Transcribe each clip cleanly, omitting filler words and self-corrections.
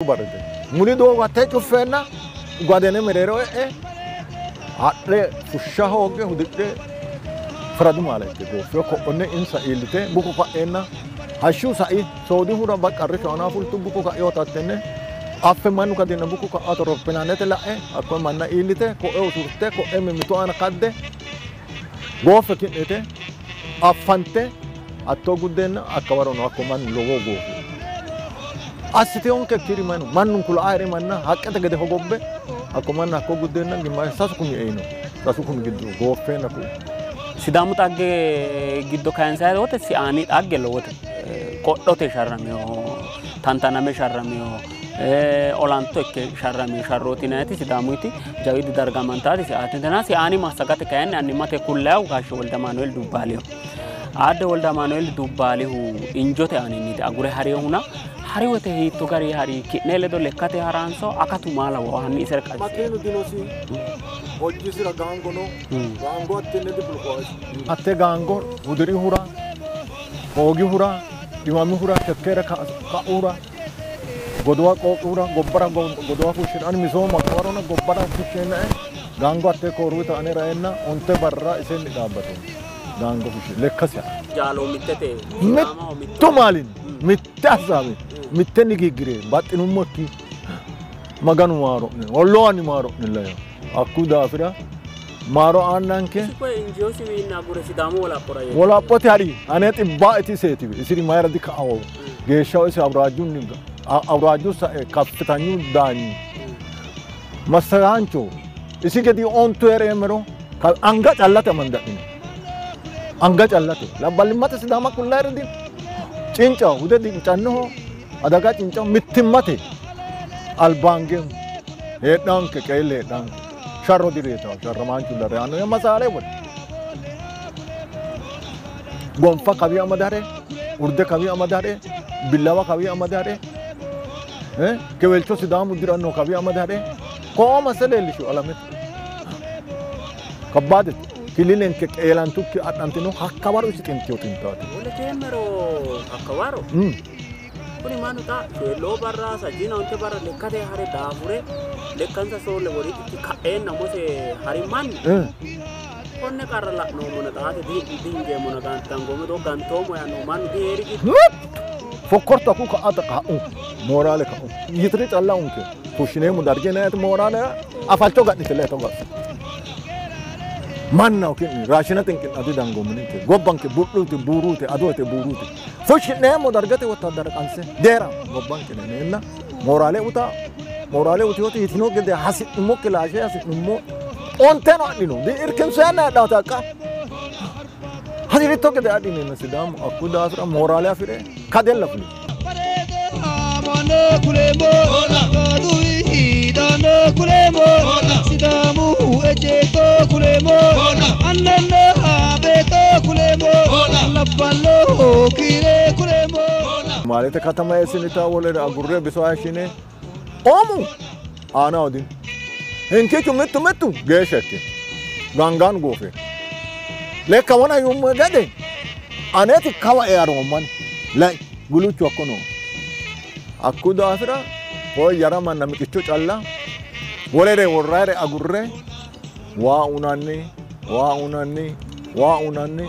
برده مولي دو وقته شوفنا قادنا مريرو عقله فشة هوجه ودكتة فرادو مالك كده فيو كونه إنسان إلته بوكو كأننا هشوا سعي سعودي هو ربك أرش أنا فول تو بوكو كأيو تاتنه أفهم مانو كدينا بوكو كأتروك بنانة تلا أكو مانا إلته كأو سورته كأو ميتو أنا كده غوف كده أفنته أتو قدنا أكبرنا أكو مان لوجو غوف أستي أونك كثير مانو كل عاري مانا هكذا كده هو غوبه أكو مان أكو قدنا جماعة ساسكم يعينو ساسكم يجدو غوفين أكو سدامو تاجي جدو كانسر هو تسياني تاجي لو كله تشرميو تانتانا مشرميو أولانتو كشرميو شروتينا تي سدامو تي جاويد درجمان تادي سياتنا سياني ما سكت كأن أني ما تقول وكاش ولد مانويل دوباليو عاد ولد مانويل دوباليو إنجوت أني نيت أقوله هاريو هنا هاريو تهي توكاري هاري كنيل دو لكته هارانسو أكتو مالا وهني سرك ماكينو دينوسي هوجي سيرا غانغونو غانغو أتني دي بلوكاش أتى غانغو ودري هورا هوجي هورا ديمامي هورا تكيرا كأورا غدوا كأورا غبرا غدوا فوشين أنا ميزوم مكوارونا غبرا فوشين غانغو أتى كوروي تاني راينا أنت برا إسين دابتو غانغو فوشين لكاسيا جالو ميتته ميتو مالين ميتاسامي ميتني كيغري باتنو مكي مغانو مارو والله أني مارو نلا يا أكو دافرا مارو آنانكه سكوا إنجيو سوي نابورة سدامو ولا بتهاري أنا تبى إتيسيتي إسري ما يردك أو جيشاو إسي أبراجون نيجا أبراجو سا كابتنيو داني مسرانچو إسي كدي أون توير إمرو كال أنغا الله تمندأني أنغا الله ت لا بالمات سداما كلها يردي چينچا وده دي چانو أداكا چينچا متمته البانجم هيدانك كيل هيدانك شارو دي ريتا شارمان چولا ريانو يا مسالة ود غونفا كبي أمداره ورده كبي أمداره بلاوا كبي أمداره كويلچو سدام وديرانو كبي أمداره كوم مسألة اللي شو علامات كبادت كلين كإعلان توك أنتنو هكوارو سكنتيو تنتات ولا كيمرو هكوارو كوني ما نتا لو برا سجينا أنت برا لكده هاري دافورة لكانسا سول لوري كأين نموسه هاري مان كونه كارلا نومونا تاهي دين جيمونا كان تانغومي دو كان تومو يا نومان دي هيري فكرت أكو كأتك مورالك يتريت الله أنك توشينه مدرجنا مورالة أفعلتو قد نتلاه توقف ماننا وكني راشنا تنكن أدي دانغومني تي غوبانك بوروتي بوروتي أدوتي بوروتي فوشينه مدرجته وتدرك أنسه ديرا غوبانك نينا مورالة وتي يتنو كده حسيت موك لاشة حسيت مو أنتنا نينو دي إركن سيانا داتاكا هذي ريتو كده أدي نينا سدام أكو داسرا مورالة فيره كادل لفلي مالي تكتم يسنيتا ولا أقرب بسواشينه أمو أنا أودين إنك متو جيشك غانغان غوفي لك وانا يوم جدي أنا تكوا يارومان لا قولوا تشوكونو أكو دافرا هو يرى من نمك تشوش الله ولا ورّا أقرّه واوناني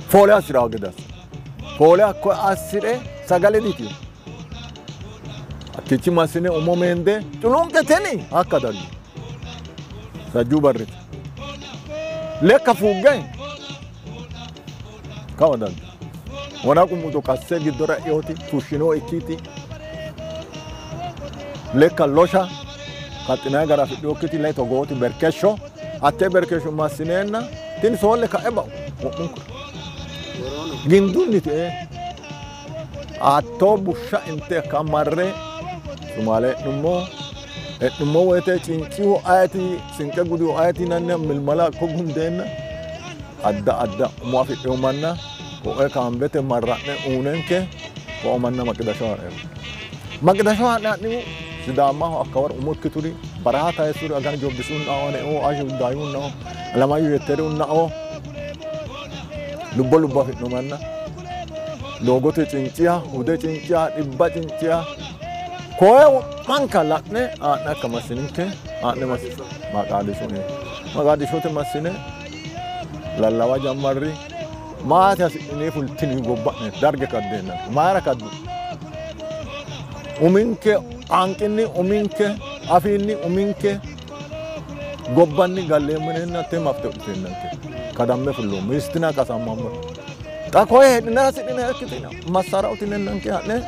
فولي أسرع كده فولي أكو أسرع سجل ديتيو كيتشي ماسينه أمومينده تلون كتني هكذا سجوا بريت لك فوقين كذا وانا كم متوقع جدورا يوتي توشينو إكيتي لك اللوشة كاتنا غرا في دوكتي لا توغوتي بركشو أتى بركشو ماسيننا تين سؤال لك أبا جندوني تي أتو بوشا أنت كمرة سمالة نمو ويته تينتيو آياتي سنكا غدو آياتي نانا من الملا كوغن دينا أدا موافق يومنا وإيه كان بيت مرة نونك وأمنا ما كده شو ناتني سدامه أكبر أمور كتوري برهات هاي سوري أغاني جو بسون ناوانه أو أجو دايون ناو لما يترون ناو لبا في نومنا logo te cincia, udah cincia, ibba cincia, كوي من كلاتني أنا كمسنين كه أنا مس ما قاعد شو تمسني لا لا وجه مري ما تسني فلتني جوبنا درجة كدينا ما ركض ومنك أنكني ومنك أفيني ومنك جوبني قال لي مننا تم أفتحنا كدام مفلو مستنا كسام مامر تاكوي الناس إنها كتير مسارة وتنين كأنه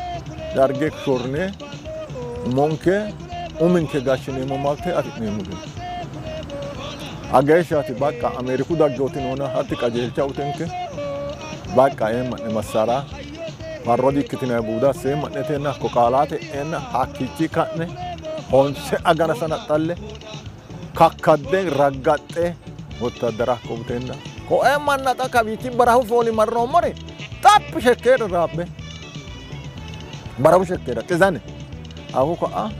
درجة شورني ممكن ومنك قاشني ممالته أفيني مودي أجيشاتي باكا أمريكا دعوتين هنا هاتي كجيلتا وتنك باكا مسارة مرودي كتير بودا سيم نتينا كوكالات إن حكيتي كأنه هون سأجانا سنة تالله كده رجعته وتدرك كوبتنا كو ما نتا كبيتي براهو فولي مرة مرة تاب شكر رابه براهو شكر تزانه أهو كا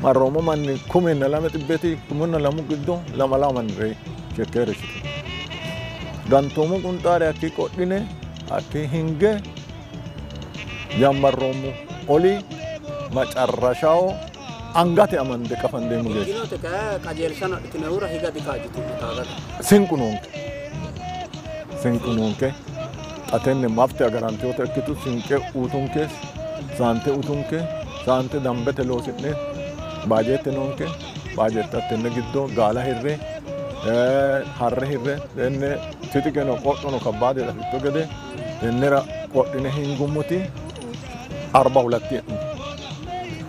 مرة من كومين لما تبتي كومين لما قدو لما من ري شكر شكر gantomu kuntare akki kodhine akki hinge yammarromu oli macarrashaw angate amande kafande muge ginote ka qajeelshana tinawra higa dikaajitu taagada sinkunonke atenne mafte agaranti ote akkitu sinke utunke sante dambete lositne baajete nonke baajete atenne giddo gaala hirre harre hirre enne titikeno qodhono kabade da fitto gede ennera qodhine hingumuti 42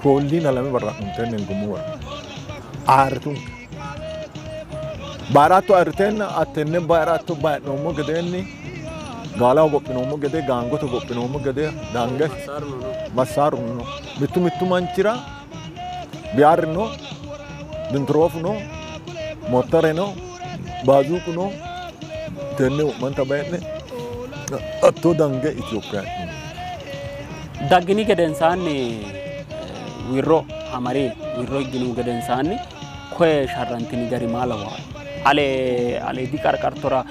kollina lame barra tenne hingumuwa artun barato artenna attenne barato baanomo gedenni gala goppinomo gede gangoto goppinomo gede dange masarno mittu manchira biarno dintrofno motoreno bazukuno tenne manta bayne atto dange Ethiopia daggini gedensaanni wirro amari wirro ginu gedensaanni koe sharrantini gari malawa ale di qarqartora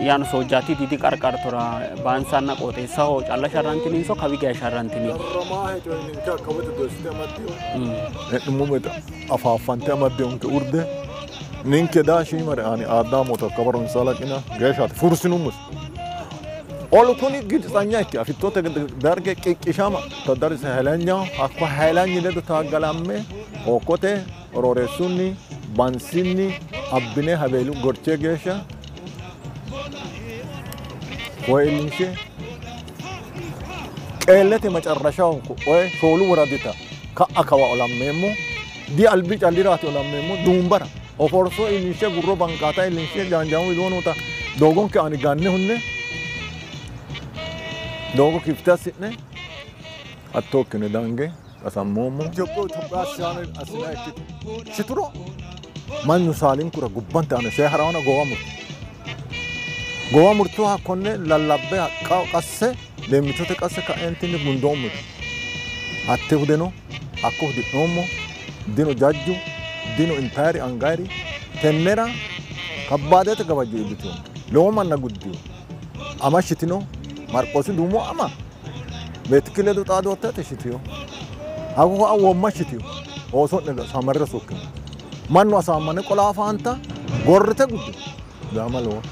yan sojati di qarqartora bansanna qoteessa ho calla sharrantini so kabiga sharrantini rama heto ninka kabata doste amaddio edumumeta afafante amaddio unke urde ninke da shi mare ani adamo to kabarun salakina geshat fursinumus olukuni gitsanya ki afitote darge kikishama to darse helanya akwa helanya le to tagalamme okote roresuni bansini abbine habelu gorche gesha وإنشي قلت مچرشاو اوي شولو وردتا كاكوا علممو دي البيج اليرات علممو دومبر اوفورسو إنشي غرو بانكاتا إنشي جانجاو يدونوتا دوغون كاني غاني هنne دوغو كيفتاسنه اتوكنه دانگه اسمومو جوكو تباسيان اسلاكت شترو من نسالين كرا غبانتا انا شهرانا غوامو gowa murtu hakkonne lallabbe haqqa qasse leemmichote qasse kaentinni gundoommo hatte hudeno hakko hudinoommo dino jajju dino impari angari tennera kabbaadete gawajjo ibbitiyo lowo manna guddiyo amashitino marqosi duumo ama beetikiledu xaadoottete shitiyo hakko awwommashitiyo ooso'ne samarre sokkino mannu asaamane qolaafaanta gorrite guddiyo daama lowo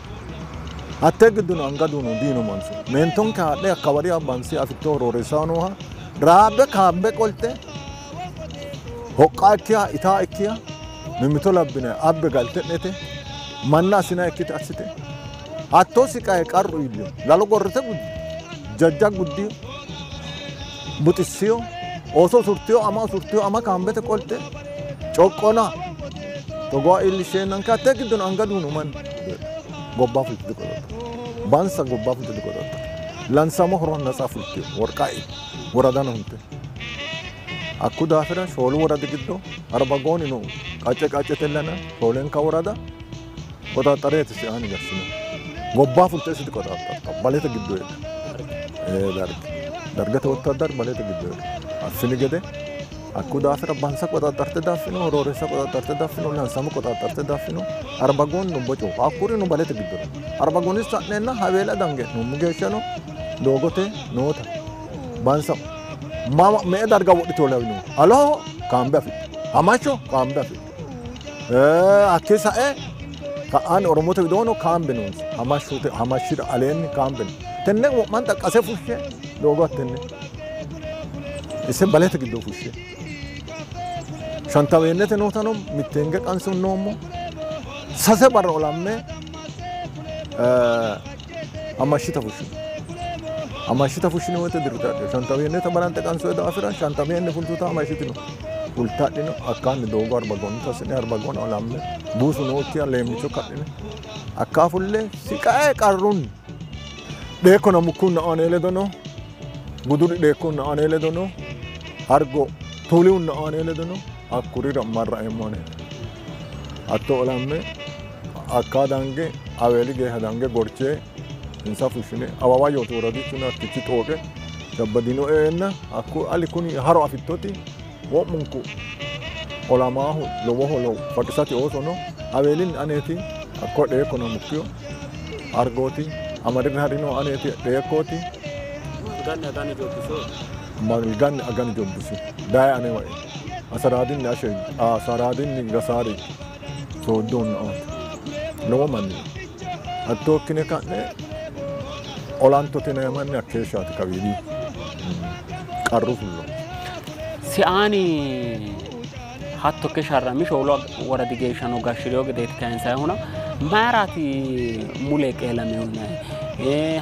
attegduno angaduno dino manso menton ka de akawari abansi afito roresanoha rabe kabe qolte hoqakiya ita ikiya mimito labbine abbe galtenete manna sina ikite asite atto siqay qarru ilio lalo gorrete guddi jajja guddi butisiyo oso surtiyo ama kambete qolte coqqona togo ilshenan ka attegduno angaduno man gobba fulti kodota bansa gobba fulti kodota lansamo horon nasa fulti warqai waradana hunte akku dafira sholu warad giddo arbagoni no qace tellana sholen ka warada kota taret si ani gasino gobba fulti si kodota baleta giddo dargata wattadar baleta giddo afini gede akku dafira bansa kota tarte dafino roresa kota tarte dafino lansamo kota tarte dafino arbagon no bocho akuri no balete giddo arbagonis sanena havela dange no mugeshano dogote nota bansa Mama me darga wodi to lawno. Alo kambe fi. Amasho kambe fi. Akesa ka an oromote dono kambe non. Amasho te amashira alen kambe. Tenne mo man ta kase fushe dogo tenne. Ise balete gido fushe. Shantavennete notano mitenge kansu nomo. Sase barra olamme amashita fushe. Amashita fushini wote dirta. Shantavennete barante kansu da afira shantavenne fultuta amashitino. Ultadino akkan dogo arbagon tasne arbagon olamme busu notia lemcho kadine. Akafulle sikae qarrun. Deko na mukuna anele dono. Guduri deko na anele dono. Argo tuliun na anele dono. Akkurira marra emone. Atto olamme akkadange awelige hadange gorche insa fushine awawa yotoradi tuna tichi toke jabbadino enna akku alikuni haro afittoti wo munku olamahu lowo lo fakisati osono awelin aneti akko de ekonomikyo argoti amarin harino aneti de ekoti ganne jobbiso malgan agan jobbiso dai ane wa asaradin nashe asaradin gasari so don on lowo manni atto kine kanne olanto tene manni akkeshati kawidi qarrufullo si'ani hatto ke sharrami sholo waradi geeshano gashiriyo gedet kansa hona marati mule qelame hona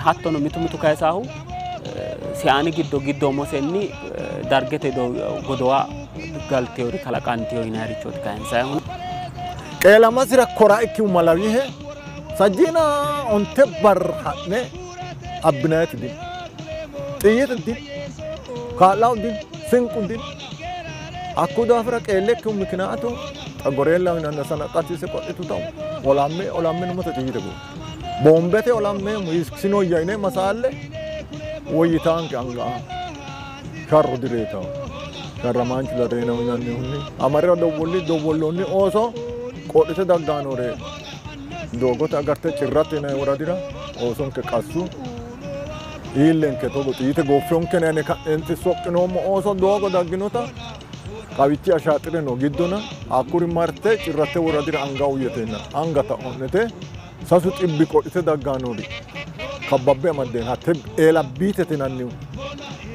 hatto no mitu kaysahu si'ani giddo mosenni dargete do godowa gal teori kala kan teori narichot kansa hona qelama sira kora ikki malawihe sajina on tebbar hadne abnayat din tiyet din kalaw din sinqu din akuda afra qelek miknaato agorella nan sanaqati se qoditu taw olamme no mata tiyite go bombete olamme muiskino yaine masalle woyitan kanga sharru direta karamanch la reena unanni hunni amara do bollonni oso qodite dagganore dogota agarte cirrate na waradira oson ke qasu illen ke togo tiyite goffion kenene ka enti soqqino mo oso dogo dagginota kawitti ashaatire no giddona akkuri marte cirrate waradira anga uyetenna anga ta onnete sasu xibbi qodite dagganori kababbe amadden hatte ela bitete nanni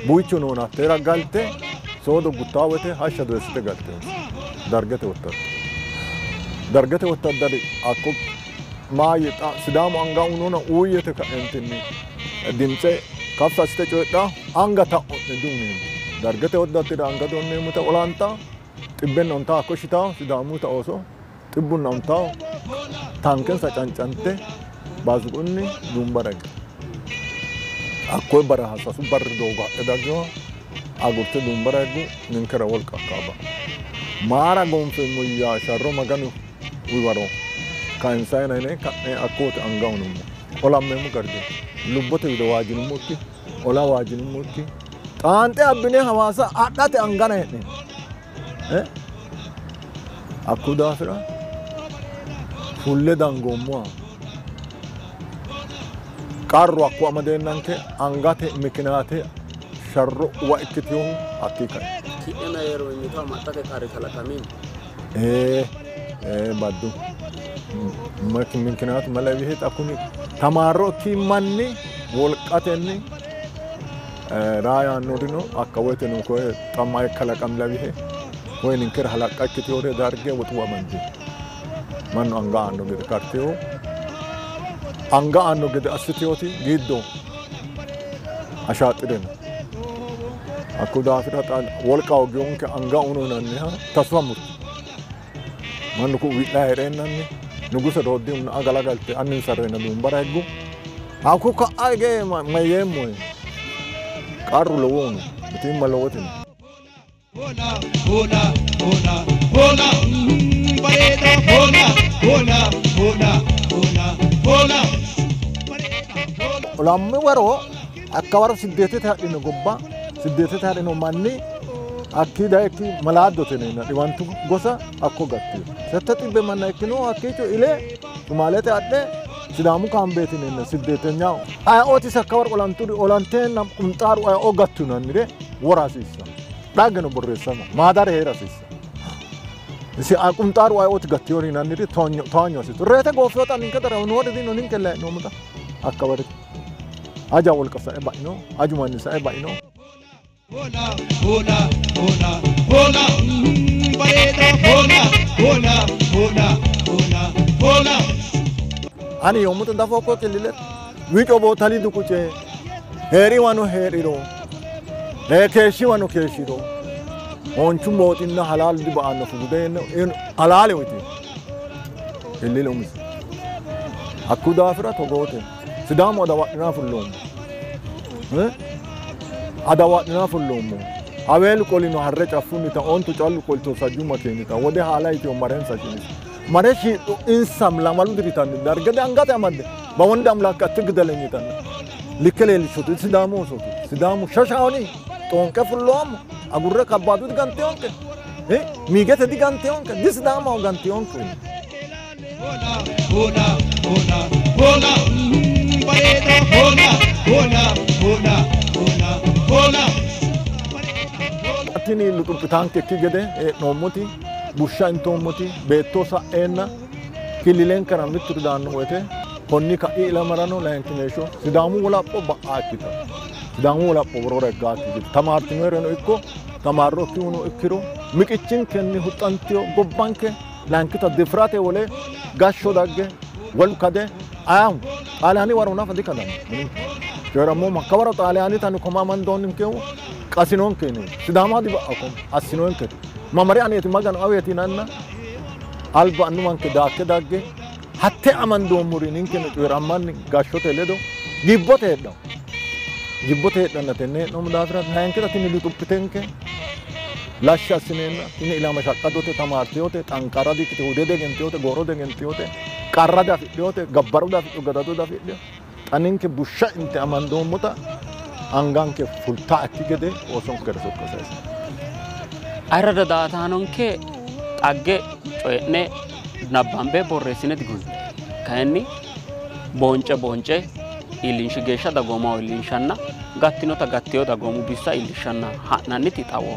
buicho nona tera galte sodo guttawete hashado esite galte dargete wottadari akko maayita sidamu anga unona uyete ka entinni dimce kafsa site coyda anga ta onne dumni dargete woddatira anga donne muta olanta tibben onta akko shita sidamu ta oso tibbun onta tanken sa cancante bazuqunni dumbarag akko bara hasasu bar doga edagyo agurte dumbaragu ninkara wolqa kaba mara gonfe muya sharro maganu uwaro kan sayna ne kanne akot angawnu olamme mu garde lubbote wido wajin mukki ola wajin mukki tante abine hawasa adate angana hedne akuda afra fulle dangomwa qarru akko amadenanke angate miknate sharro wa ikkitiyo hakika kidena yero nyita matake kare kala kamin baddu ممكنات ملاويه تكون تمارو كي مني ولقاتني رايا نورينو اكويت نكو تماي كلا كم لاويه وين انكر حلقه كتيوري دارجه وتوا منجي من انغا انو گد كارتيو انغا انو گد استيوتي گيدو اشاطدن اكو دافرات ولقاو گيون ك انغا اونو ننها تسومت من كو ويلا هرنني nugusa roddi un agalagalte annin sarrena dumbaraggu aku ka age mayemo qarru lowon bitin malowotin hola bareta hola olamme waro akkawar siddete taadino gobba siddete taadino manni akkida ekki malado tenena diwantu gosa akko gatti settati be manna ekkino akkecho ile sumalete adde sidamu kambeti nenna siddetenya ay oti sakkawar olanturi olanten nam umtaru ay o gattu nanire وراسيسا داغنو بريسما ما دار هيراسيسا si aquntar wa ot gattiori nanni tonyo si rete go fiota nin kadara no wadi no nin kella no muta akabare aja wol kasa e baino aju man sa e baino hola hola hola hola baredo hola hola hola hola hola ani yomuta dafo ko kelile wico bo tali du kuce heri wano heriro e keshi wano keshiro on chumbo tinna halal di ba anno fudeen en halale witi kelile umis akuda afra to gote sidamo da wadna fullum ada wadna fullum awel kolino harre chafuni ta on to chalu kolto sajuma kenita wode halai to maren sajini mare shi insam la malu ditan dargade angata amade ba wondam la ka tigdaleni tan likkelel shotu sidamu shashawni tonke fullom agurre kabadu digante onke migete digante onke disdamo gante onke hola hola hola hola baredo hola hola hola hola hola atini lutupitanke kigede e nomoti busha intomoti betosa enna kililen kana mitru danno wete konni ka ila marano lankinesho sidamu wala po ba akita sidamu wala po borore gati tamartinere no ikko tamarro kiuno ikkiro mikichin kenni hutantio gobbanke lankita difrate wole gasho dagge wal kade ayam alani waruna fadikadam Jora mo makawara to alani tanu koma man donin kew kasinon kene sidama di ba akom asinon ke mamari aneti magan aweti nanna alba anu man ke dagge hatte amando murinin ke jora man gashote ledo gibbote na tenne no mudafra hanke tini lutupitenke lascia sinena tini ila mashaqadote tamartiote tankara dikte udede genteote gorode genteote qarrada fidiote gabbaruda fidio gadado fidio aninke busha inte amando muta anganke fulta akigede oson kerso kosesa ayrada daataanonke xagge coyne nabbambe borreessine digun kayinni bonce ilinshi geeshsha dagooma ilinshanna gattinota gattiyo dagoomu bissa ilishanna ha'nanniti xawo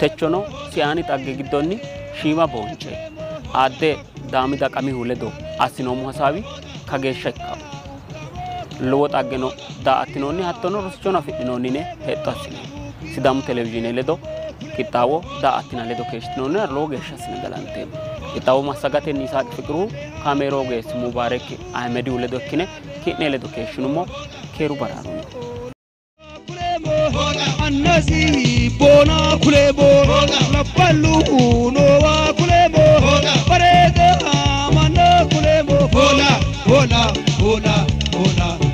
techono siyaani xagge giddonni shiima bonce adde daamida qamihu ledo assinoomu hasaawi kageeshsha ikkawo lowo xaggeno daa''attinoonni hattono rosichono afidhinoonnine hexxo assine sidaamu televizhiine ledo qixxaawo daa''attina ledo keeshshitinoonni lowo geeshsha assine galanteemmo qixxaawo massagatenni Isaaq Fiqiru kaameeroo geessi Mubaarak Ahmedihu ledo ikkine ki'ne ledo keeshshinummo keeru baraarunno annasi bona kulebo labballu nowa kulebo bareda manna kulebo hola hola hola hola